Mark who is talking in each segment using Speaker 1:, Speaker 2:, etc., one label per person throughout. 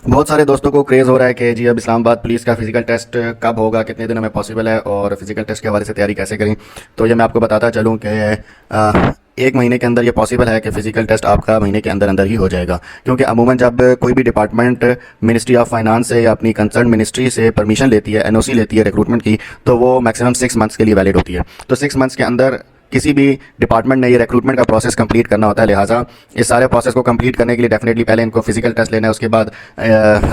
Speaker 1: बहुत सारे दोस्तों को क्रेज़ हो रहा है कि जी अब इस्लामाबाद पुलिस का फ़िज़िकल टेस्ट कब होगा, कितने दिनों में पॉसिबल है और फ़िज़िकल टेस्ट के हवाले से तैयारी कैसे करें। तो ये मैं आपको बताता चलूँ कि 1 महीने के अंदर ये पॉसिबल है कि फ़िज़िकल टेस्ट आपका महीने के अंदर अंदर ही हो जाएगा। क्योंकि अमूमन जब कोई भी डिपार्टमेंट मिनिस्ट्री ऑफ फाइनेंस से या अपनी कंसर्न मिनिस्ट्री से परमिशन लेती है, एनओसी लेती है रिक्रूटमेंट की, तो वो मैक्सिमम 6 मंथ्स के लिए वैलिड होती है। तो 6 मंथ्स के अंदर किसी भी डिपार्टमेंट ने ये रिक्रूटमेंट का प्रोसेस कंप्लीट करना होता है। लिहाजा इस सारे प्रोसेस को कंप्लीट करने के लिए डेफिनेटली पहले इनको फिजिकल टेस्ट लेना है, उसके बाद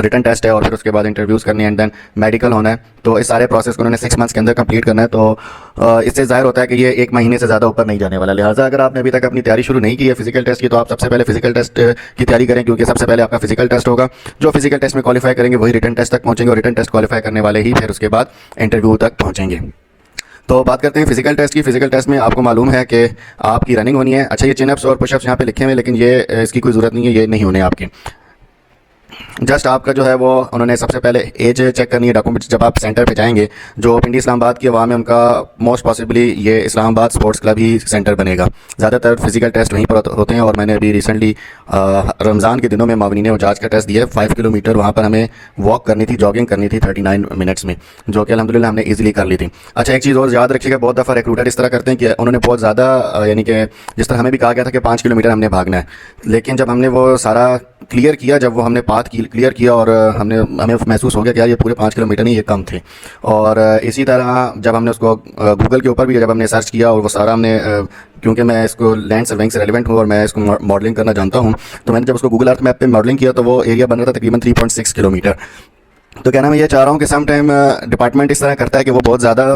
Speaker 1: रिटन टेस्ट है और फिर उसके बाद इंटरव्यूज़ करनी है एंड देन मेडिकल होना है। तो इस सारे प्रोसेस को उन्होंने 6 मंथ्स के अंदर कंप्लीट करना है। तो इससे ज़ाहिर होता है कि ये 1 महीने से ज़्यादा ऊपर नहीं जाने वाला। लिहाजा अगर आपने अभी तक अपनी तैयारी शुरू नहीं की है फिजिकल टेस्ट की, तो आप सबसे पहले फिजिकल टेस्ट की तैयारी करें, क्योंकि सबसे पहले आपका फिजिकल टेस्ट होगा। जो फिजिकल टेस्ट में क्वालिफाई करेंगे वही रिटन टेस्ट तक पहुँचेंगे और रिटन टेस्ट क्वालिफाई करने वाले ही फिर उसके बाद इंटरव्यू तक पहुँचेंगे। तो बात करते हैं फिजिकल टेस्ट की। फिजिकल टेस्ट में आपको मालूम है कि आपकी रनिंग होनी है। अच्छा, ये चिनअप्स और पुशअप्स यहाँ पे लिखे हुए हैं, लेकिन ये इसकी कोई ज़रूरत नहीं है, ये नहीं होने आपके। जस्ट आपका जो है वो उन्होंने सबसे पहले एज चेक करनी है। डॉक्यूमेंट्स जब आप सेंटर पे जाएंगे, जो पिंडी इस्लामाबाद की आवाम है उनका मोस्ट पॉसिबली ये इस्लामाबाद स्पोर्ट्स क्लब ही सेंटर बनेगा। ज़्यादातर फिजिकल टेस्ट वहीं पर होते हैं और मैंने अभी रिसेंटली रमज़ान के दिनों में मावनीन उजाज का टेस्ट दिया। 5 किलोमीटर वहाँ पर हमें वॉक करनी थी, जॉगिंग करनी थी 39 मिनट्स में, जो कि अल्हम्दुलिल्लाह हमने ईजिली कर ली थी। अच्छा, एक चीज़ और याद रखिएगा, बहुत दफ़ा रिक्रूटर इस तरह करते हैं कि उन्होंने बहुत ज़्यादा यानी कि जिस तरह हमें भी कहा गया था कि 5 किलोमीटर हमने भागना है, लेकिन जब हमने वो सारा क्लियर किया, जब वो हमने पाथ क्लियर किया और हमें महसूस हो गया कि यार ये पूरे 5 किलोमीटर नहीं, ये कम थे। और इसी तरह जब हमने उसको गूगल के ऊपर भी जब हमने सर्च किया और वो सारा हमने क्योंकि मैं इसको लैंड सर्वेइंग से रेलिवेंट हूँ और मैं इसको मॉडलिंग करना जानता हूँ, तो मैंने जब उसको गूगल अर्थ मैप पे मॉडलिंग किया तो वो एरिया बन रहा था तकरीबन 3.6 किलोमीटर। तो कहना मैं ये चाह रहा हूँ कि सम टाइम डिपार्टमेंट इस तरह करता है कि वो बहुत ज़्यादा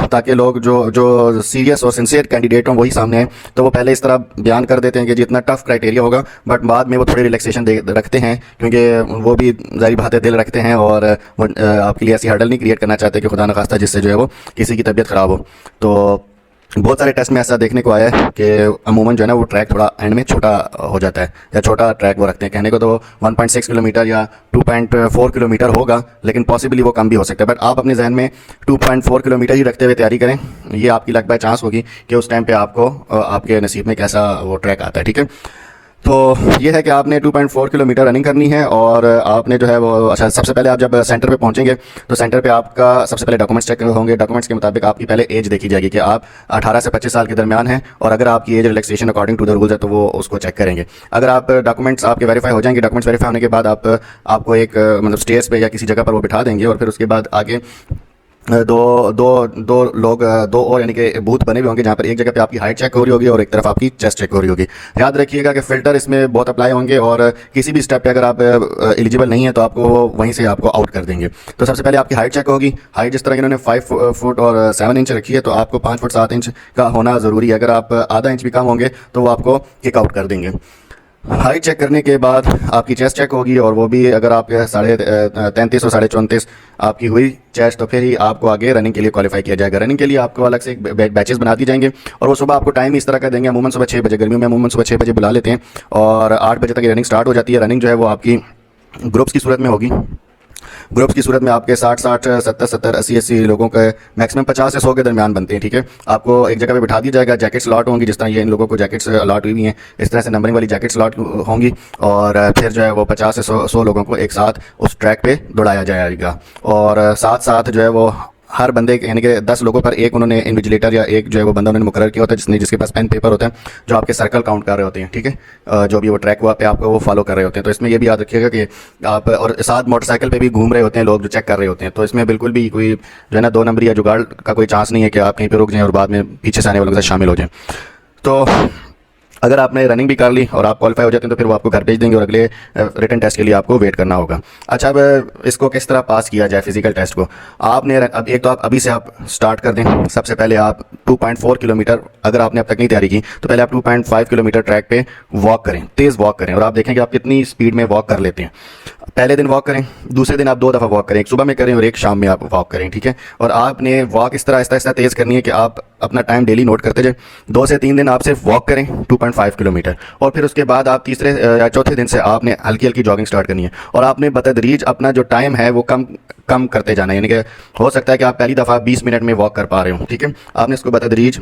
Speaker 1: ताकि लोग जो जो सीरियस और सिंसियर कैंडिडेट हों वही सामने हैं, तो वो पहले इस तरह बयान कर देते हैं कि जितना टफ क्राइटेरिया होगा, बट बाद में वो थोड़ी रिलैक्सेशन रखते हैं, क्योंकि वो भी ज़ाहिर बात है दिल रखते हैं और वो आपके लिए ऐसी हर्डल नहीं क्रिएट करना चाहते कि खुदा न खास्ता जिससे जो है वो किसी की तबीयत ख़राब हो। तो बहुत सारे टेस्ट में ऐसा देखने को आया है कि अमूमन जो है ना वो ट्रैक थोड़ा एंड में छोटा हो जाता है, या छोटा ट्रैक वो रखते हैं। कहने को तो 1.6 किलोमीटर या 2.4 किलोमीटर होगा, लेकिन पॉसिबली वो कम भी हो सकता है। बट आप अपने जहन में 2.4 किलोमीटर ही रखते हुए तैयारी करें। ये आपकी लक बाय चांस होगी कि उस टाइम पे आपको आपके नसीब में कैसा वो ट्रैक आता है। ठीक है, तो ये है कि आपने 2.4 किलोमीटर रनिंग करनी है और आपने जो है वो अच्छा, सबसे पहले आप जब सेंटर पे पहुंचेंगे तो सेंटर पे आपका सबसे पहले डॉक्यूमेंट्स चेक होंगे। डॉक्यूमेंट्स के मुताबिक आपकी पहले एज देखी जाएगी कि आप 18 से 25 साल के दरमियान हैं, और अगर आपकी age relaxation according to the rules है तो वो उसको चेक करेंगे। अगर आप डॉक्यूमेंट्स आपके वेरीफाई हो जाएंगे, डॉक्यूमेंट्स वेरीफाई होने के बाद आपको एक मतलब स्टेज पे या किसी जगह पर वो बिठा देंगे और फिर उसके बाद आगे दो और यानी कि बूथ बने हुए होंगे, जहाँ पर एक जगह पे आपकी हाइट चेक हो रही होगी और एक तरफ आपकी चेस्ट चेक हो रही होगी। याद रखिएगा कि फ़िल्टर इसमें बहुत अप्लाई होंगे और किसी भी स्टेप पे अगर आप एलिजिबल नहीं है तो आपको वहीं से आपको आउट कर देंगे। तो सबसे पहले आपकी हाइट चेक होगी। हाइट जिस तरह की इन्होंने 5 फुट और 7 इंच रखी है, तो आपको 5 फुट 7 इंच का होना ज़रूरी है। अगर आप आधा इंच भी कम होंगे तो वो आपको किक आउट कर देंगे। हाइट चेक करने के बाद आपकी चेस्ट चेक होगी, और वो भी अगर आप 33.5 और 34.5 आपकी हुई चेस्ट, तो फिर ही आपको आगे रनिंग के लिए क्वालिफाई किया जाएगा। रनिंग के लिए आपको अलग से एक बैचेस बना दी जाएंगे और वो सुबह आपको टाइम इस तरह का देंगे। अमूमन सुबह 6 बजे, गर्मियों में अमूमन सुबह 6 बजे बुला लेते हैं और 8 बजे तक रनिंग स्टार्ट हो जाती है। रनिंग जो है वो आपकी ग्रुप्स की सूरत में होगी। ग्रुप्स की सूरत में आपके 60-60, 70-70, 80-80 लोगों के मैक्सिमम 50 से 100 के दरमियान बनते हैं। ठीक है, आपको एक जगह पे बिठा दिया जाएगा। जैकेट्स अलॉट होंगी, जिस तरह ये इन लोगों को जैकेट्स अलॉट हुई हैं, इस तरह से नंबरिंग वाली जैकेट्स अलॉट होंगी, और फिर जो है वो 50 से 100 लोगों को एक साथ उस ट्रैक पे दौड़ाया जाएगा। और साथ साथ जो है वो हर बंदे यानी कि 10 लोगों पर एक उन्होंने इन्विजिलेटर या एक जो है वो बंदा उन्होंने मुकर्रर किया होता है, जिसके पास पेन पेपर होता है, जो आपके सर्कल काउंट कर रहे होते हैं। ठीक है, जो भी वो ट्रैक हुआ पे आपको वो फॉलो कर रहे होते हैं। तो इसमें ये भी याद रखिएगा कि आप और साथ मोटरसाइकिल पे भी घूम रहे होते हैं लोग जो चेक कर रहे होते हैं। तो इसमें बिल्कुल भी कोई जो है ना 2 नंबर या जुगाड़ का कोई चांस नहीं है कि आप कहीं पर रुक जाएँ और बाद में पीछे से आने वालों के साथ शामिल हो जाएँ। तो अगर आपने रनिंग भी कर ली और आप क्वालिफाई हो जाते हैं तो फिर वो आपको घर भेज देंगे और अगले रिटन टेस्ट के लिए आपको वेट करना होगा। अच्छा, अब इसको किस तरह पास किया जाए फिजिकल टेस्ट को? आपने अब एक तो आप अभी से आप स्टार्ट कर दें। सबसे पहले आप 2.4 किलोमीटर, अगर आपने अब तक नहीं तैयारी की तो पहले आप 2.5 किलोमीटर ट्रैक पे वॉक करें, तेज़ वॉक करें, और आप देखें कि आप कितनी स्पीड में वॉक कर लेते हैं। पहले दिन वॉक करें, दूसरे दिन आप 2 दफ़ा वॉक करें, एक सुबह में करें और एक शाम में आप वॉक करें। ठीक है, और आपने वॉक इस तरह आहिस्ता तेज़ करनी है कि आप अपना टाइम डेली नोट करते जाए। 2 से 3 दिन आप सिर्फ वॉक करें 2.5 किलोमीटर, और फिर उसके बाद आप तीसरे या चौथे दिन से आपने हल्की हल्की जॉगिंग स्टार्ट करनी है, और आपने बतदरीज अपना जो टाइम है वो कम कम करते जाना है। यानी कि हो सकता है कि आप पहली दफ़ा 20 मिनट में वॉक कर पा रहे हो। ठीक है, आपने इसको बतदरीज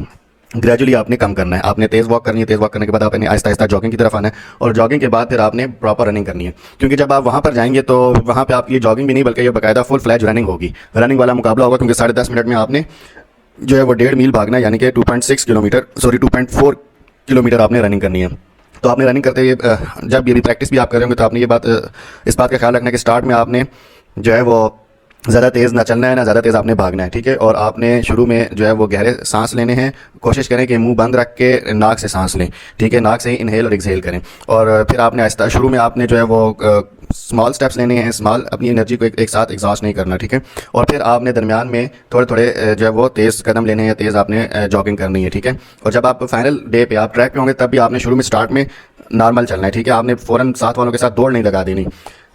Speaker 1: ग्रेजुअली आपने कम करना है। आपने तेज़ वॉक करनी है, तेज़ वॉक करने के बाद आपने आहिस्ता आहिस्ता जॉगिंग की तरफ आना है, और जॉगिंग के बाद फिर आपने प्रॉपर रनिंग करनी है। क्योंकि जब आप वहाँ पर जाएंगे तो वहाँ पे आपकी जॉगिंग भी नहीं बल्कि ये बाकायदा फुल फ्लैज रनिंग होगी, रनिंग वाला मुकाबला होगा। क्योंकि 10.5 मिनट में आपने जो है वो 1.5 मील भागना है, यानी कि 2.6 किलोमीटर, सॉरी 2.4 किलोमीटर आपने रनिंग करनी है। तो आपने रनिंग करते हुए जब ये भी प्रैक्टिस भी आप कर रहे होंगे तो आपने इस बात का ख्याल रखना है कि स्टार्ट में आपने जो है वो ज़्यादा तेज़ ना चलना है, ना ज़्यादा तेज़ आपने भागना है, ठीक है। और आपने शुरू में जो है वो गहरे सांस लेने हैं। कोशिश करें कि मुंह बंद रख के नाक से सांस लें, ठीक है। नाक से ही इनहेल और एक्सहेल करें। और फिर आपने आहिस्ता शुरू में आपने जो है वो स्मॉल स्टेप्स लेने हैं, स्मॉल, अपनी एनर्जी को एक साथ एग्जॉस्ट नहीं करना, ठीक है। और फिर आपने दरमियान में थोड़े थोड़े जो है वो तेज़ कदम लेने हैं, तेज़ आपने जॉगिंग करनी है, ठीक है। और जब आप फाइनल डे पे आप ट्रैक पे होंगे तब भी आपने शुरू में स्टार्ट में नॉर्मल चलना है, ठीक है। आपने फ़ौरन साथ वालों के साथ दौड़ नहीं लगा देनी,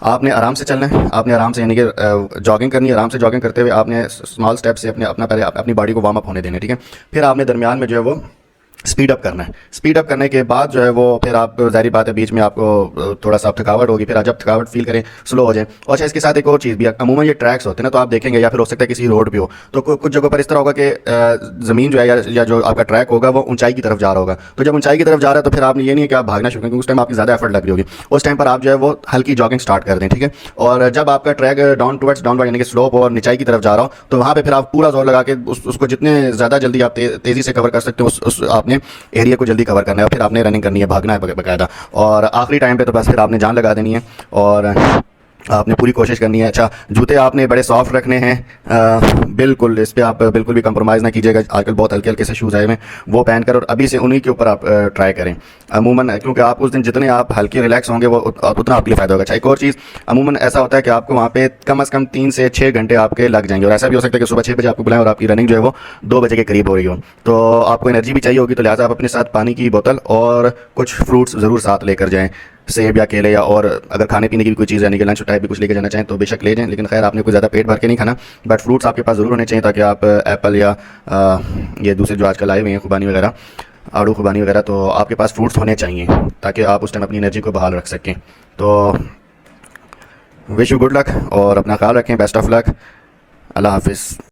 Speaker 1: आपने आराम से चलना है। आपने आराम से यानी कि जॉगिंग करनी है। आराम से जॉगिंग करते हुए आपने स्मॉल स्टेप से पहले अपनी बॉडी को वार्म अप होने देना है, ठीक है। फिर आपने दरमियान में जो है वो स्पीड अप करना है। स्पीड अप करने के बाद जो है वो फिर आप, ज़ाहिर बात है, बीच में आपको थोड़ा सा थकावट होगी। फिर आप जब थकावट फील करें, स्लो हो जाए। और अच्छा, इसके साथ एक और चीज़ भी है, अमूमन ये ट्रैक्स होते हैं ना, तो आप देखेंगे या फिर हो सकता है किसी रोड पे हो तो कुछ जगहों पर इस तरह होगा कि ज़मीन जो है या जो आपका ट्रैक होगा वो ऊंचाई की तरफ जा रहा होगा। तो जब ऊंचाई की तरफ जा रहा है तो फिर आपने ये नहीं है कि आप भागना शुरू करें, क्योंकि उस टाइम आपकी ज़्यादा एफर्ट लग रही होगी। उस टाइम पर आप जो है वो हल्की जॉगिंग स्टार्ट कर दें, ठीक है। और जब आपका ट्रैक डाउनवर्ड यानी कि स्लोप और निचाई की तरफ जा रहा हो तो वहाँ पे फिर आप पूरा जोर लगा के उसको जितने ज़्यादा जल्दी आप तेज़ी से कवर कर सकते हो उस आपने एरिया को जल्दी कवर करना है। और फिर आपने रनिंग करनी है, भागना है बाकायदा। और आखिरी टाइम पे तो बस फिर आपने जान लगा देनी है और आपने पूरी कोशिश करनी है। अच्छा, जूते आपने बड़े सॉफ्ट रखने हैं, बिल्कुल इस पे आप बिल्कुल भी कंप्रोमाइज़ ना कीजिएगा। आजकल बहुत हल्के हल्के से शूज़ आए हुए हैं, वो पहन कर और अभी से उन्हीं के ऊपर आप ट्राई करें अमूमन, क्योंकि आप उस दिन जितने आप हल्के रिलैक्स होंगे वो उतना आपके लिए फ़ायदा होगा। अच्छा, एक और चीज़, अमूमन ऐसा होता है कि आपको वहाँ पे कम से कम 3 से 6 घंटे आपके लग जाएंगे। और ऐसा भी हो सकता है कि सुबह 6 बजे आपको बुलाएं और आपकी रनिंग जो है वो 2 बजे के करीब हो रही हो। तो आपको एनर्जी भी चाहिए होगी, तो लिहाजा आप अपने साथ पानी की बोतल और कुछ फ्रूट्स ज़रूर साथ लेकर जाएँ, सेब या केले, या और अगर खाने पीने की भी कोई चीज़ यानी कि लंच टाइप भी कुछ लेके जाना चाहें तो बेशक ले जाएं। लेकिन खैर आपने कोई ज़्यादा पेट भर के नहीं खाना, बट फ्रूट्स आपके पास ज़रूर होने चाहिए, ताकि आप एप्पल या ये दूसरे जो आजकल आए हुए हैं खुबानी वगैरह, आड़ू खुबानी वगैरह, तो आपके पास फ्रूट्स होने चाहिए ताकि आप उस टाइम अपनी एनर्जी को बहाल रख सकें। तो विश यू गुड लक और अपना ख्याल रखें। Best of luck. अल्लाह हाफिज़।